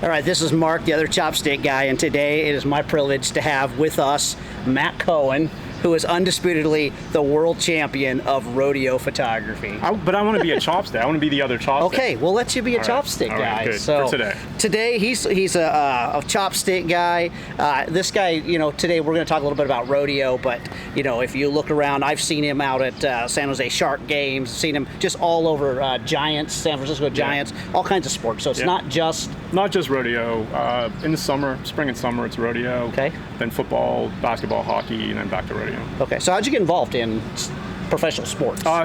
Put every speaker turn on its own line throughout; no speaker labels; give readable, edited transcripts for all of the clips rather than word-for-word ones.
All right, this is Mark, the other Chopstick guy, and today it is my privilege to have with us Matt Cohen, who is undisputedly the world champion of rodeo photography.
But I want to be a chopstick. I want to be the other chopstick.
Okay, we'll let you be a chopstick guy.
Good.
So
for today.
Today he's a chopstick guy. This guy, today we're going to talk a little bit about rodeo, but if you look around, I've seen him out at San Jose Shark Games, seen him just all over Giants, San Francisco Giants, all kinds of sports. So it's not just
rodeo. In the summer, spring and summer, it's rodeo.
Okay.
Then football, basketball, hockey, and then back to rodeo.
Okay, so how'd you get involved in professional sports?
I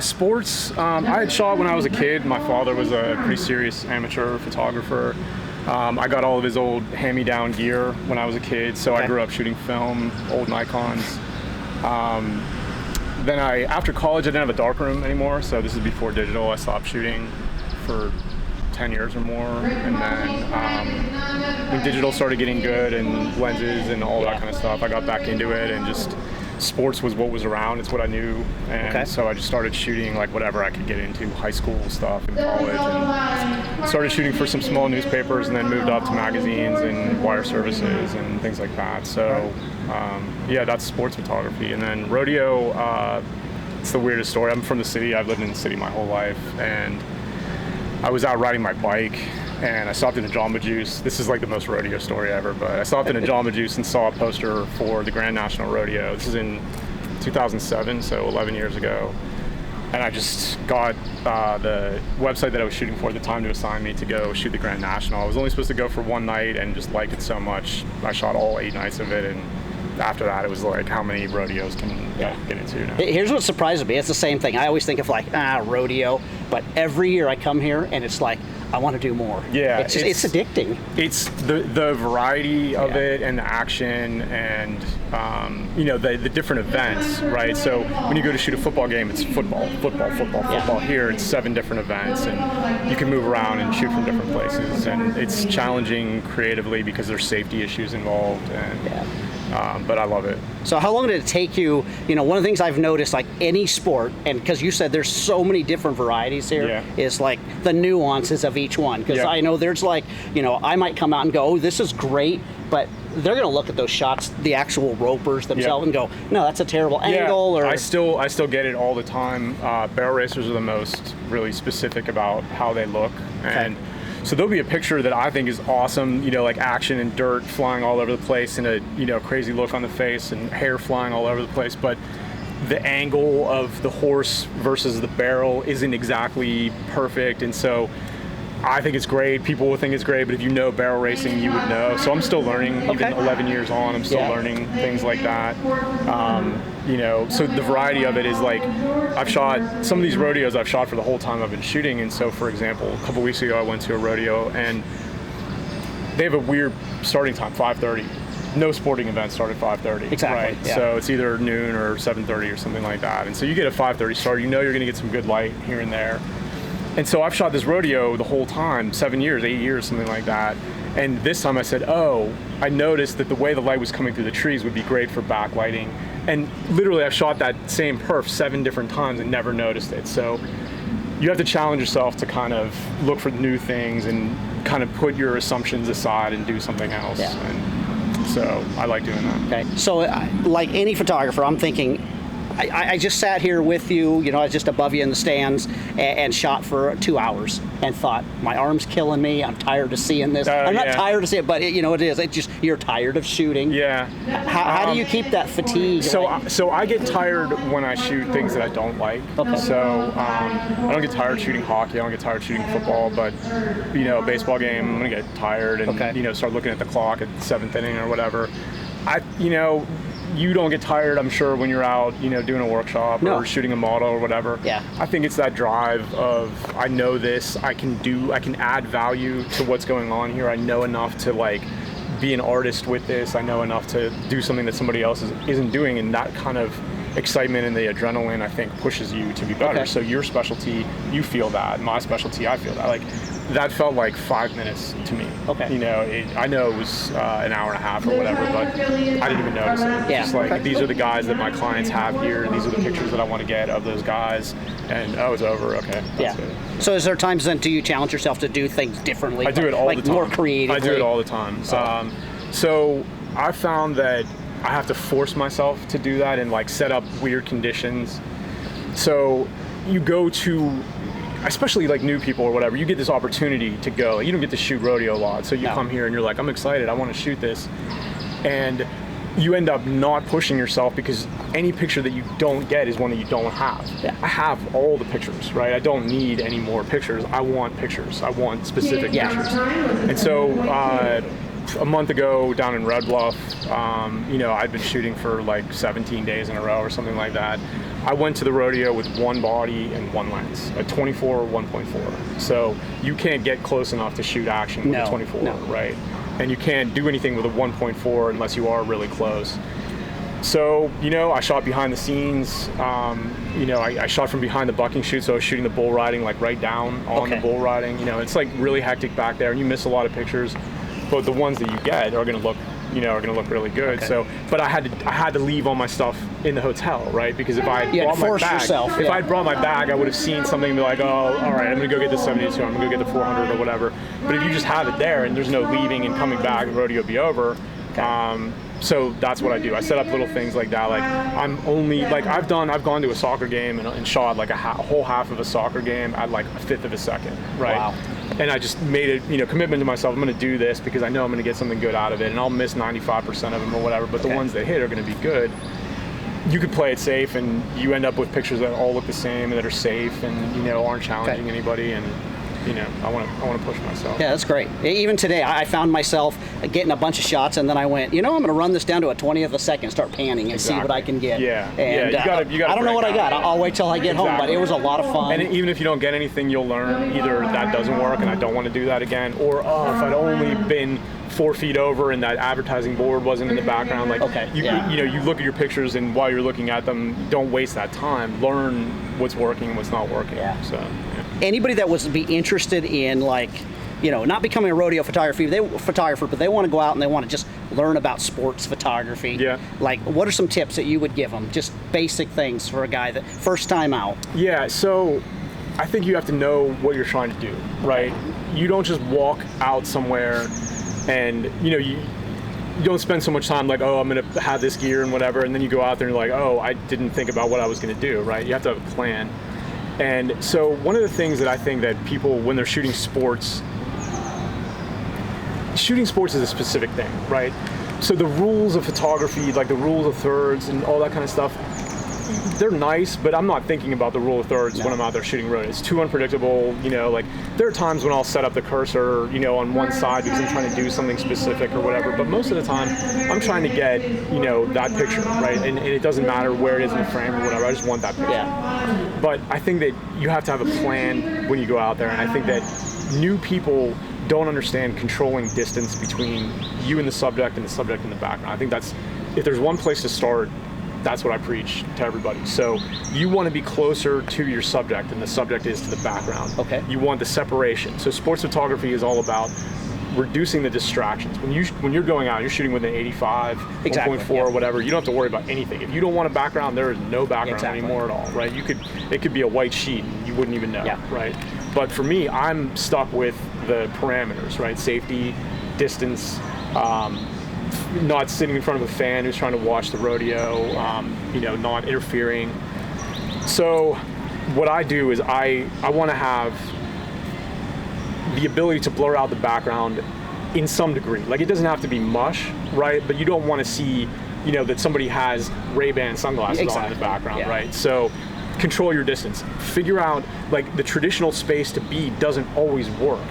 had shot when I was a kid. My father was a pretty serious amateur photographer. I got all of his old hand-me-down gear when I was a kid, so I grew up shooting film, old Nikons. Then after college, I didn't have a darkroom anymore, so this is before digital. I stopped shooting for 10 years or more, and then when digital started getting good and lenses and all that kind of stuff, I got back into it, and just sports was what was around. It's what I knew, and so I just started shooting like whatever I could get into, high school stuff in college, and started shooting for some small newspapers, and then moved up to magazines and wire services and things like that. So that's sports photography. And then rodeo, it's the weirdest story. I'm from the city. I've lived in the city my whole life, and I was out riding my bike, and I stopped in a Jamba Juice. This is like the most rodeo story ever, but I stopped in a Jamba Juice and saw a poster for the Grand National Rodeo. This is in 2007, so 11 years ago. And I just got the website that I was shooting for at the time to assign me to go shoot the Grand National. I was only supposed to go for one night and just liked it so much. I shot all 8 nights of it, and after that, it was like, how many rodeos can I get into now?
Here's what surprises me. It's the same thing. I always think of like, rodeo, but every year I come here and it's like, I want to do more.
Yeah,
it's addicting.
It's the variety of it, and the action, and the different events, right? So when you go to shoot a football game, it's football. Here it's 7 different events, and you can move around and shoot from different places, and it's challenging creatively because there's safety issues involved, and but I love it.
So how long did it take you? One of the things I've noticed, like any sport, and because you said there's so many different varieties here, is like the nuances of each one. Because I know there's like, I might come out and go, oh, this is great, but they're going to look at those shots, the actual ropers themselves, and go, no, that's a terrible angle. Or
I still get it all the time. Barrel racers are the most really specific about how they look, and so there'll be a picture that I think is awesome, like action and dirt flying all over the place, and a crazy look on the face and hair flying all over the place, but the angle of the horse versus the barrel isn't exactly perfect, and so I think it's great. People will think it's great, but if you know barrel racing, you would know. So I'm still learning, even 11 years on, I'm still learning things like that. So the variety of it is like, I've shot some of these rodeos I've shot for the whole time I've been shooting. And so, for example, a couple weeks ago, I went to a rodeo, and they have a weird starting time, 5:30. No sporting event start at 5:30.
Exactly.
Right? So it's either noon or 7:30 or something like that. And so you get a 5:30 start, you're going to get some good light here and there. And so I've shot this rodeo the whole time, 7 years, 8 years, something like that. And this time I said, I noticed that the way the light was coming through the trees would be great for backlighting. And literally I've shot that same perf 7 different times and never noticed it. So you have to challenge yourself to kind of look for new things and kind of put your assumptions aside and do something else.
Yeah.
And so I like doing that.
Okay. So like any photographer, I'm thinking, I just sat here with you, I was just above you in the stands and shot for 2 hours and thought, my arm's killing me. I'm tired of seeing this. I'm not tired of seeing it, but it is. It's just, you're tired of shooting.
Yeah.
How do you keep that fatigue?
So I get tired when I shoot things that I don't like. Okay. So I don't get tired shooting hockey. I don't get tired shooting football, but baseball game, I'm gonna get tired and start looking at the clock at 7th inning or whatever. You don't get tired, I'm sure, when you're out, doing a workshop or shooting a model or whatever.
Yeah.
I think it's that drive of, I know this, I can add value to what's going on here. I know enough to like be an artist with this. I know enough to do something that somebody else isn't doing, and that kind of excitement and the adrenaline, I think, pushes you to be better. So your specialty, you feel that. My specialty, I feel that. Like, that felt like 5 minutes to me.
Okay.
You know, I know it was an hour and a half or whatever, but I didn't even notice it.
Yeah.
Just like, these are the guys that my clients have here, and these are the pictures that I want to get of those guys, and it's over. Okay. That's it.
So is there times then, do you challenge yourself to do things differently?
I do it all the time.
More creatively?
I do it all the time. So I found that I have to force myself to do that and like set up weird conditions. So you go to, especially like new people or whatever, you get this opportunity to go. You don't get to shoot rodeo a lot, so you come here and you're like, I'm excited, I want to shoot this. And you end up not pushing yourself because any picture that you don't get is one that you don't have.
Yeah.
I have all the pictures, right? I don't need any more pictures. I want pictures. I want specific pictures. And so a month ago down in Red Bluff, you know, I'd been shooting for like 17 days in a row or something like that. I went to the rodeo with one body and one lens, a 24 or 1.4. So you can't get close enough to shoot action with a 24, right? And you can't do anything with a 1.4 unless you are really close. So, you know, I shot behind the scenes. You know, I shot from behind the bucking chute, so I was shooting the bull riding like right down on the bull riding. You know, it's like really hectic back there, and you miss a lot of pictures. But the ones that you get are going to look, you know, are going to look really good. So, but I had to leave all my stuff in the hotel, right? Because if I brought my bag, if I brought my bag, I would have seen something and be like, oh, all right, I'm going to go get the 72, I'm going to go get the 400 or whatever. But if you just have it there and there's no leaving and coming back, the rodeo will be over. So that's what I do. I set up little things like that. Like I'm only like I've gone to a soccer game and shot like a whole half of a soccer game at like a fifth of a second, right?
Wow.
And I just made a commitment to myself. I'm going to do this because I know I'm going to get something good out of it, and I'll miss 95% of them or whatever. But the ones that hit are going to be good. You could play it safe, and you end up with pictures that all look the same and that are safe and aren't challenging anybody. And I want to push myself.
Yeah, that's great. Even today, I found myself getting a bunch of shots, and then I went, I'm going to run this down to a 20th of a second, start panning, and see what I can get.
Yeah,
and
you gotta
I don't know what I got. I'll wait till I get home, but it was a lot of fun.
And even if you don't get anything, you'll learn either that doesn't work and I don't want to do that again, or if I'd only been 4 feet over and that advertising board wasn't in the background. Like, you look at your pictures, and while you're looking at them, don't waste that time. Learn what's working and what's not working.
Yeah.
So.
Anybody that would be interested in not becoming a rodeo photographer, but they want to go out and they want to just learn about sports photography.
Yeah.
Like, what are some tips that you would give them? Just basic things for a guy that first time out.
Yeah. So I think you have to know what you're trying to do, right? You don't just walk out somewhere and you don't spend so much time like, oh, I'm going to have this gear and whatever, and then you go out there and you're like, oh, I didn't think about what I was going to do, right? You have to have a plan. And so one of the things that I think that people, when they're shooting sports is a specific thing, right? So the rules of photography, like the rules of thirds and all that kind of stuff, they're nice, but I'm not thinking about the rule of thirds when I'm out there shooting rodeo. It's too unpredictable, like there are times when I'll set up the cursor, on one side because I'm trying to do something specific or whatever, but most of the time I'm trying to get, that picture, right? And it doesn't matter where it is in the frame or whatever, I just want that picture.
Yeah.
But I think that you have to have a plan when you go out there, and I think that new people don't understand controlling distance between you and the subject and the background. I think if there's one place to start, that's what I preach to everybody. So you want to be closer to your subject than the subject is to the background.
Okay.
You want the separation. So sports photography is all about reducing the distractions. When you're going out, you're shooting with an 85, 1.4 or whatever, you don't have to worry about anything. If you don't want a background, there is no background anymore at all, right? It could be a white sheet, you wouldn't even know, right? But for me, I'm stuck with the parameters, right? Safety, distance, not sitting in front of a fan who's trying to watch the rodeo, not interfering. So what I do is I want to have the ability to blur out the background in some degree. Like, it doesn't have to be mush, right? But you don't want to see, that somebody has Ray-Ban sunglasses on in the background, right? So control your distance. Figure out, like, the traditional space to be doesn't always work.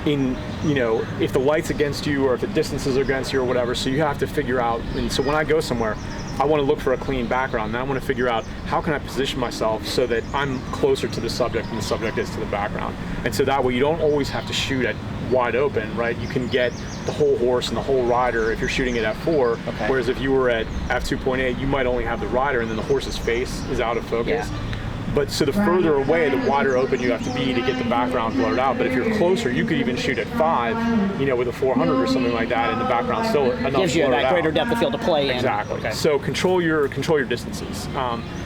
If the light's against you or if the distances are against you or whatever, so you have to figure out. And so when I go somewhere, I want to look for a clean background, and I want to figure out how can I position myself so that I'm closer to the subject than the subject is to the background. And so that way you don't always have to shoot at wide open, right? You can get the whole horse and the whole rider if you're shooting at f4, whereas if you were at f2.8, you might only have the rider and then the horse's face is out of focus. But so the further away, the wider open you have to be to get the background blurred out. But if you're closer, you could even shoot at 5, you know, with a 400 or something like that, and the background still enough
gives you that greater
out.
depth of field to play in.
Exactly.
Okay.
So control your distances.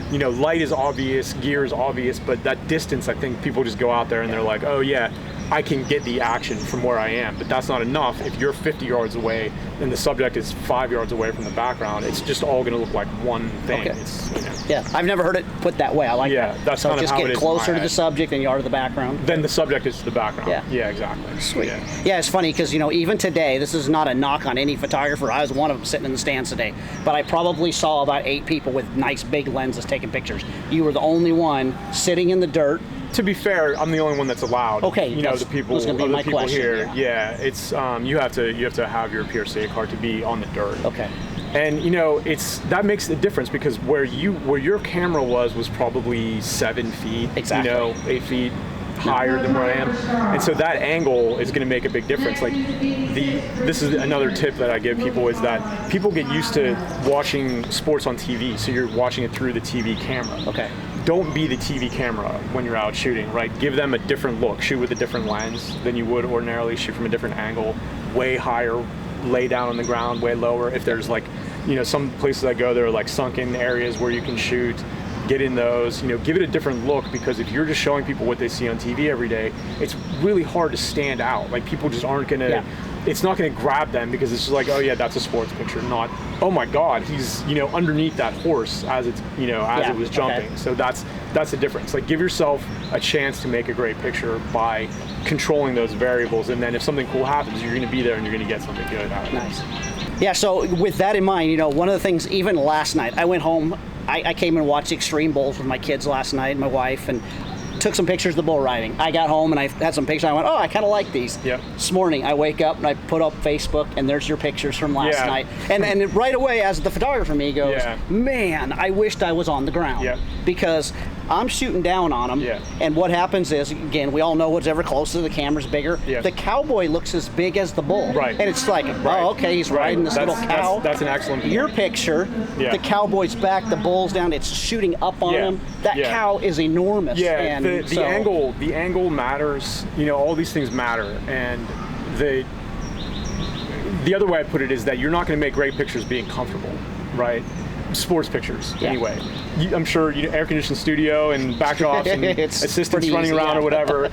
You know, light is obvious, gear is obvious, but that distance, I think people just go out there and they're like, oh yeah, I can get the action from where I am, but that's not enough. If you're 50 yards away and the subject is 5 yards away from the background, it's just all going to look like one thing.
Okay.
It's, you know.
Yeah, I've never heard it put that way. I like that.
That's
so
kind of
just
how
get
it is
closer
in
to
my
the subject than you are to the background.
Then the subject is the background.
Yeah,
exactly.
Sweet.
Yeah.
Yeah, it's funny because, you know, even today, this is not a knock on any photographer. I was one of them sitting in the stands today, but I probably saw about 8 people with nice big lenses taking pictures. You were the only one sitting in the dirt.
To be fair, I'm the only one that's allowed.
Okay,
you know, the people,
was gonna be my
people
question,
here. Yeah, it's you have to have your PRCA card to be on the dirt.
Okay.
And you know, that makes a difference because where your camera was probably 7 feet.
Exactly.
You know, 8 feet higher than where I am, and so that angle is going to make a big difference. Like this is another tip that I give people is that people get used to watching sports on TV, so you're watching it through the TV camera.
Okay.
Don't be the TV camera when you're out shooting, right? Give them a different look. Shoot with a different lens than you would ordinarily. Shoot from a different angle, way higher, lay down on the ground, way lower. If there's like, you know, some places I go, there are like sunken areas where you can shoot. Get in those, you know, give it a different look, because if you're just showing people what they see on TV every day, it's really hard to stand out. Like people just aren't gonna, it's not gonna grab them because it's just like, oh yeah, that's a sports picture, not, oh my God, he's, you know, underneath that horse as it's, you know, as it was jumping. Okay. So that's the difference. Like give yourself a chance to make a great picture by controlling those variables, and then if something cool happens, you're gonna be there and you're gonna get something good out of it.
Nice. Yeah, so with that in mind, you know, one of the things, even last night, I went home, I came and watched Extreme Bulls with my kids last night, my wife, and took some pictures of the bull riding. I got home and I had some pictures. I went, oh, I kind of like these.
Yep.
This morning, I wake up and I put up Facebook, and there's your pictures from last night. And right away, as the photographer me goes, man, I wished I was on the ground. Because I'm shooting down on them. And what happens is, again, we all know whatever closer, the camera's bigger. The cowboy looks as big as the bull. And it's like, oh, okay, he's riding this little cow.
That's an excellent point.
Your picture, the cowboy's back, the bull's down, it's shooting up on him. That cow is enormous. And
the angle matters. You know, all these things matter. And the other way I put it is that you're not going to make great pictures being comfortable, right? Sports pictures, anyway. I'm sure, you know, air-conditioned studio and backdrops and assistants running around or whatever.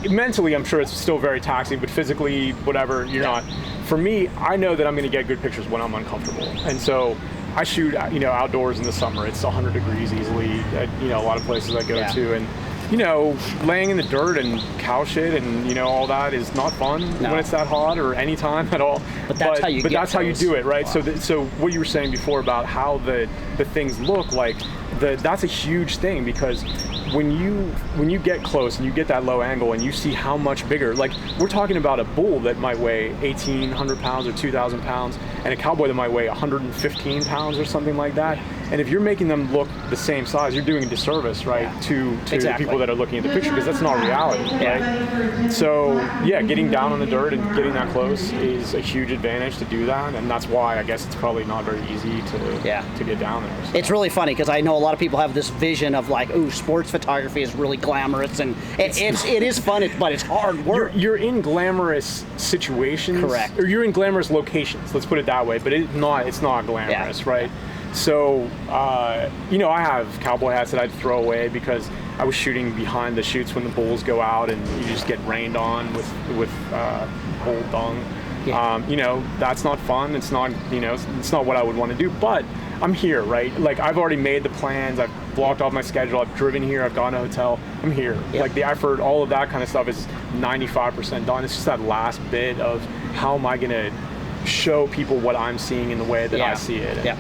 Mentally, I'm sure it's still very taxing, but physically, whatever, you're not. For me, I know that I'm going to get good pictures when I'm uncomfortable, and so I shoot, you know, outdoors in the summer. It's 100 degrees easily at, you know, a lot of places I go to, and you know, laying in the dirt and cow shit and, you know, all that is not fun when it's that hot or any time at all.
But that's how you
do it, right? Wow. So what you were saying before about how the things look like, that's a huge thing, because when you get close and you get that low angle and you see how much bigger, like we're talking about a bull that might weigh 1,800 pounds or 2,000 pounds and a cowboy that might weigh 115 pounds or something like that. And if you're making them look the same size, you're doing a disservice, right, to the people that are looking at the picture, because that's not reality, right? So yeah, getting down on the dirt and getting that close is a huge advantage to do that, and that's why I guess it's probably not very easy to get down there. So.
It's really funny because I know a lot of people have this vision of like, ooh, sports photography is really glamorous, and it is fun, but it's hard work.
You're in glamorous situations,
correct?
Or you're in glamorous locations. Let's put it that way. But it's not glamorous, right? So, you know, I have cowboy hats that I'd throw away because I was shooting behind the chutes when the bulls go out, and you just get rained on with bull dung. You know, that's not fun. It's not, you know, it's not what I would want to do. But I'm here, right? Like I've already made the plans. I've blocked off my schedule. I've driven here. I've gone to a hotel. I'm here. Like the effort, all of that kind of stuff is 95% done. It's just that last bit of how am I going to show people what I'm seeing in the way that I see it. And,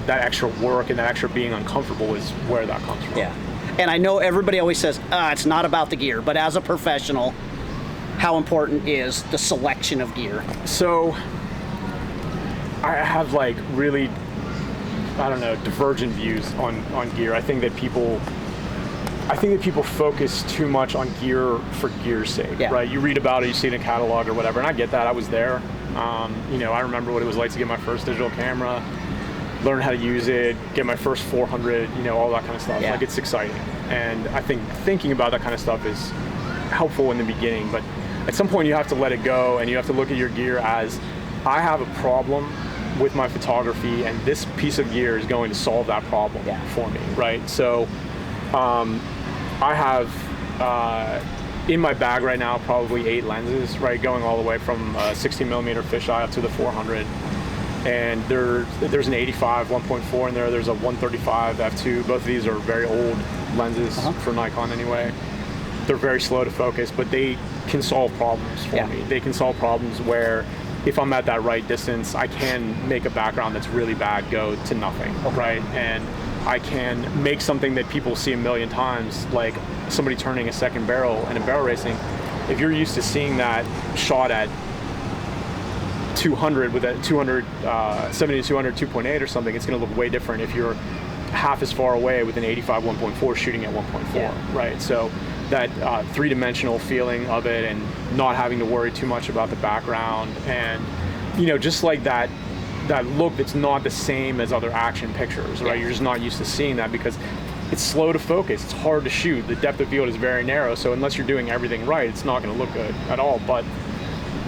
that extra work and that extra being uncomfortable is where that comes from.
And I know everybody always says, it's not about the gear, but as a professional, how important is the selection of gear?
So I have like really, I don't know, divergent views on gear. I think that people focus too much on gear for gear's sake, right? You read about it, you see it in a catalog or whatever, and I get that. I was there. You know, I remember what it was like to get my first digital camera. learn how to use it, get my first 400, all that kind of stuff. Like, it's exciting. And I think thinking about that kind of stuff is helpful in the beginning, but at some point you have to let it go, and you have to look at your gear as, I have a problem with my photography, and this piece of gear is going to solve that problem for me, right? So I have in my bag right now probably 8 lenses, right, going all the way from 16mm fisheye up to the 400. And there's an 85 1.4 in there. There's a 135 f2. Both of these are very old lenses for Nikon anyway. They're very slow to focus, but they can solve problems for me. They can solve problems where if I'm at that right distance, I can make a background that's really bad go to nothing, right? And I can make something that people see a million times, like somebody turning a second barrel in a barrel racing. If you're used to seeing that shot at 200 with a 70 to 200 2.8 or something, it's going to look way different if you're half as far away with an 85 1.4 shooting at 1.4, right? So that three-dimensional feeling of it, and not having to worry too much about the background, and just like that look that's not the same as other action pictures, right? You're just not used to seeing that because it's slow to focus, it's hard to shoot, the depth of field is very narrow, so unless you're doing everything right, it's not going to look good at all. But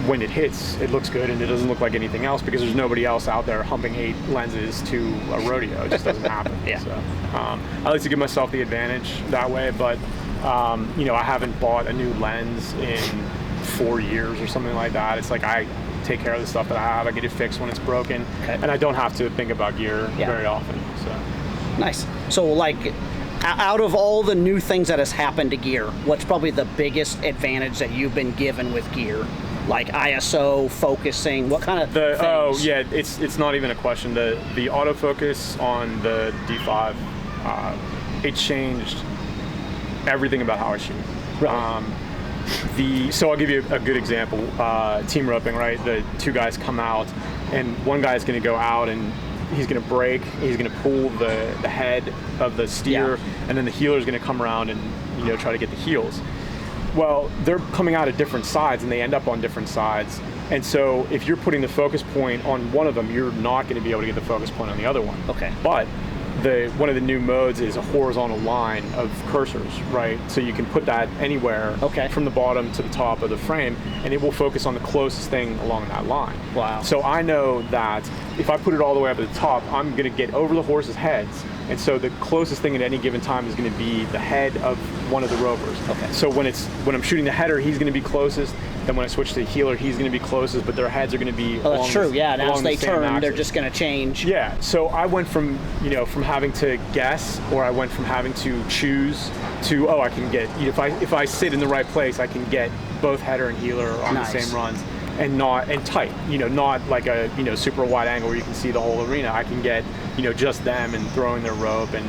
when it hits, it looks good, and it doesn't look like anything else because there's nobody else out there humping 8 lenses to a rodeo. It just doesn't happen. So I like to give myself the advantage that way, but I haven't bought a new lens in 4 years or something like that. It's like I take care of the stuff that I have. I get it fixed when it's broken, and I don't have to think about gear very often. So
nice. So, like, out of all the new things that has happened to gear, what's probably the biggest advantage that you've been given with gear? Like ISO, focusing, what kind of things?
Oh yeah, it's not even a question. The autofocus on the D5, it changed everything about how I shoot.
Really?
So I'll give you a good example. Team roping, right? The 2 guys come out, and one guy's going to go out and he's going to brake. He's going to pull the head of the steer, and then the heeler's going to come around and try to get the heels. Well, they're coming out at different sides, and they end up on different sides. And so if you're putting the focus point on one of them, you're not going to be able to get the focus point on the other one.
Okay.
But one of the new modes is a horizontal line of cursors, right? So you can put that anywhere from the bottom to the top of the frame, and it will focus on the closest thing along that line.
Wow.
So I know that if I put it all the way up at the top, I'm going to get over the horses' heads. And so the closest thing at any given time is going to be the head of one of the ropers.
Okay.
So when I'm shooting the header, he's going to be closest. Then when I switch to the heeler, he's going to be closest, but their heads are going to be
along that's true. And as they turn,
axis.
They're just going to change.
Yeah. So I went from from having to guess, or I went from having to choose to I can get if I sit in the right place, I can get both header and heeler on the same runs. And tight, not like a super wide angle where you can see the whole arena. I can get just them and throwing their rope and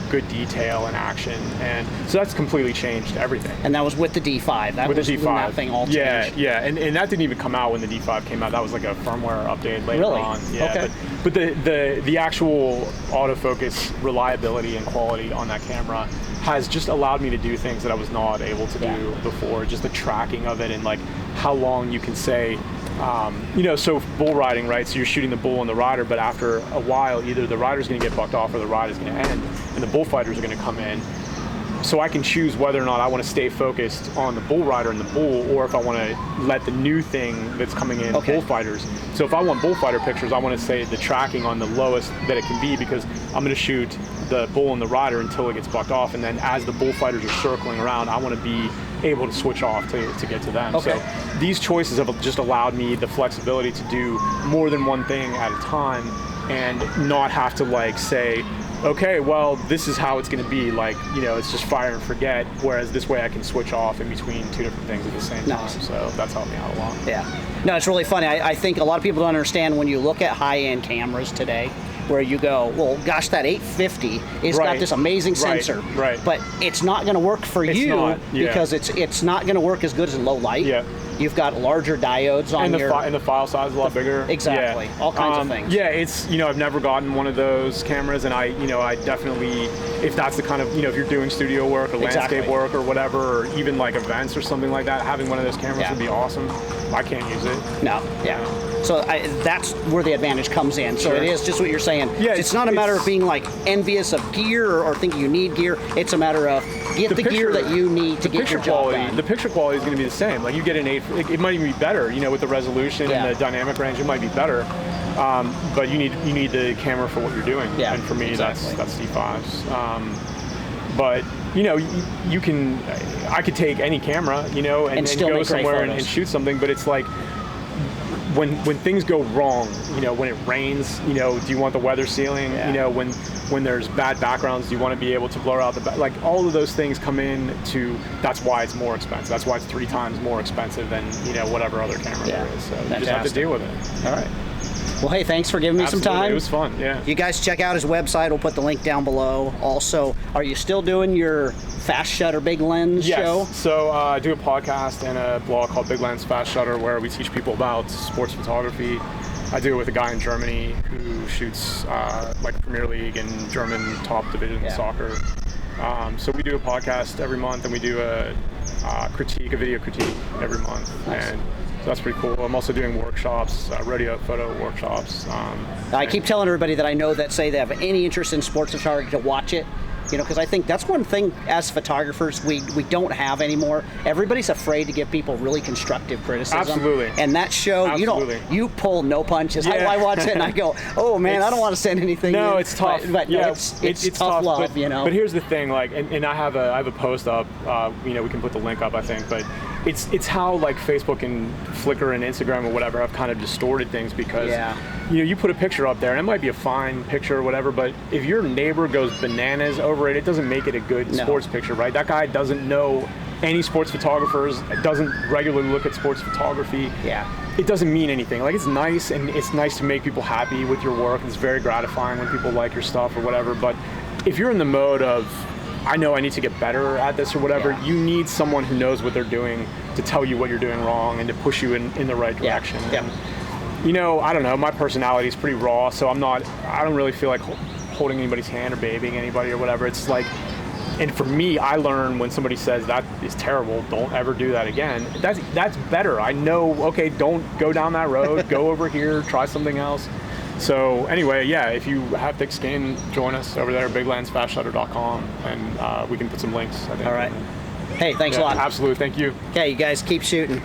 good detail and action, and so that's completely changed everything.
And that was with the D5. That
with
was
the D5.
When that thing all changed.
Yeah, and that didn't even come out when the D5 came out. That was like a firmware update later on. Yeah,
okay.
But the actual autofocus reliability and quality on that camera has just allowed me to do things that I was not able to do before. Just the tracking of it, and like how long you can say, so bull riding, right? So you're shooting the bull and the rider, but after a while, either the rider's going to get bucked off or the ride is going to end, and the bullfighters are going to come in. So I can choose whether or not I want to stay focused on the bull rider and the bull, or if I want to let the new thing that's coming in, bullfighters. So if I want bullfighter pictures, I want to say the tracking on the lowest that it can be, because I'm going to shoot the bull and the rider until it gets bucked off, and then as the bullfighters are circling around, I want to be able to switch off to get to them. So these choices have just allowed me the flexibility to do more than one thing at a time, and not have to like say, okay, well, this is how it's going to be, like, it's just fire and forget, whereas this way I can switch off in between 2 different things at the same time. So that's helped me out a lot.
Yeah. No, it's really funny. I think a lot of people don't understand when you look at high-end cameras today, where you go, well, gosh, that 850 is got this amazing sensor, but it's not going to work for you because it's not going to work as good as in low light. Yeah. You've got larger diodes on
and the file size is a lot bigger.
Exactly. Yeah. All kinds of things.
Yeah, it's I've never gotten one of those cameras, and I definitely, if that's the kind of if you're doing studio work or landscape work or whatever, or even like events or something like that, having one of those cameras would be awesome. I can't use it.
No. Yeah. So that's where the advantage comes in. So it is just what you're saying.
Yeah,
it's not a matter of being like envious of gear or thinking you need gear. It's a matter of get the gear that you need to get your job done.
The picture quality is going to be the same. Like you get an 8, it might even be better. With the resolution and the dynamic range, it might be better. But you need the camera for what you're doing.
Yeah,
and for me, that's D5s. But I could take any camera, and go somewhere and shoot something. But it's like when things go wrong, when it rains, do you want the weather sealing? When there's bad backgrounds, do you want to be able to blur out like all of those things come in to. That's why it's more expensive. That's why it's 3 times more expensive than whatever other camera there is. So you just have to deal with it.
All right. Well, hey, thanks for giving me some time.
It was fun, yeah.
You guys check out his website. We'll put the link down below. Also, are you still doing your Fast Shutter Big Lens show?
Yes. So I do a podcast and a blog called Big Lens Fast Shutter where we teach people about sports photography. I do it with a guy in Germany who shoots like Premier League and German top division soccer. So we do a podcast every month and we do a video critique every month. Nice. And so that's pretty cool. I'm also doing workshops, rodeo photo workshops.
I keep telling everybody that I know that say they have any interest in sports photography to watch it, because I think that's one thing as photographers we don't have anymore. Everybody's afraid to give people really constructive criticism.
Absolutely.
And that show, you pull no punches.
Yeah.
I watch it and I go, oh man, I don't want to send anything.
No,
in.
It's tough.
But it's tough love,
But here's the thing, like, and I have a post up. We can put the link up, I think, but. It's how like Facebook and Flickr and Instagram or whatever have kind of distorted things because you put a picture up there and it might be a fine picture or whatever, but if your neighbor goes bananas over it, it doesn't make it a good sports picture, right? That guy doesn't know any sports photographers, doesn't regularly look at sports photography.
Yeah.
It doesn't mean anything. Like it's nice and it's nice to make people happy with your work. It's very gratifying when people like your stuff or whatever, but if you're in the mode of I know I need to get better at this or whatever, you need someone who knows what they're doing to tell you what you're doing wrong and to push you in the right direction.
Yeah.
And, I don't know, my personality is pretty raw, so I don't really feel like holding anybody's hand or babying anybody or whatever. It's like, and for me, I learn when somebody says that is terrible, don't ever do that again. That's better. I know, okay, don't go down that road, go over here, try something else. So anyway, if you have thick skin, join us over there at biglensfastshutter.com and we can put some links, I think.
All right. Hey, thanks a lot.
Absolutely, thank you.
Okay, you guys keep shooting.